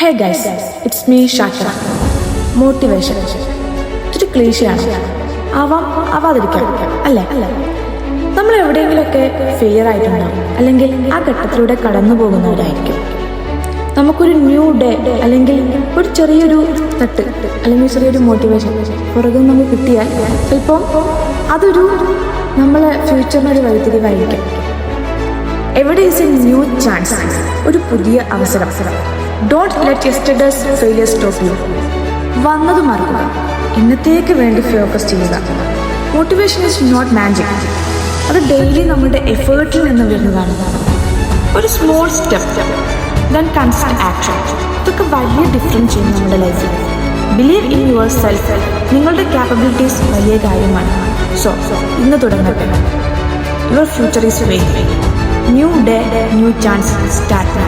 Hey guys, it's me ഷാക്ക. Motivation ഇതൊരു ക്ലീശയാണ്. ആവാതിരിക്കാം അല്ലേ? നമ്മൾ എവിടെയെങ്കിലുമൊക്കെ ഫെയിലിയർ ആയിട്ടുണ്ടാവും, അല്ലെങ്കിൽ ആ ഘട്ടത്തിലൂടെ കടന്നു പോകുന്നവരായിരിക്കും. നമുക്കൊരു ന്യൂ ഡേ അല്ലെങ്കിൽ ഒരു ചെറിയൊരു തട്ട് അല്ലെങ്കിൽ ചെറിയൊരു മോട്ടിവേഷൻ പുറകെ നമുക്ക് കിട്ടിയാൽ ചിലപ്പോൾ അതൊരു നമ്മളെ ഫ്യൂച്ചറിനൊരു വഴിത്തിരിവായിരിക്കും. എവിടെ ഈസ് എ ന്യൂ ചാൻസ്, ഒരു പുതിയ അവസരം. Don't let yesterday's failure stop U. വന്നത് മറക്കുക, ഇന്നത്തേക്ക് വേണ്ടി ഫോക്കസ് ചെയ്യുക. മോട്ടിവേഷൻ ഈസ് നോട്ട് മാജിക്, അത് ഡെയിലി നമ്മുടെ എഫേർട്ടിൽ നിന്ന് വരുന്നതാണ്. ഒരു small step, then constant action, ഇതൊക്കെ വലിയ ഡിഫറൻസ് ചെയ്യും നമ്മുടെ ലൈഫിൽ. Believe in your self. നിങ്ങളുടെ ക്യാപ്പബിലിറ്റീസ് വലിയ കാര്യമാണ്. സോ ഇന്ന് തുടങ്ങട്ടെ. Your future is waiting. New day, new chance. Start.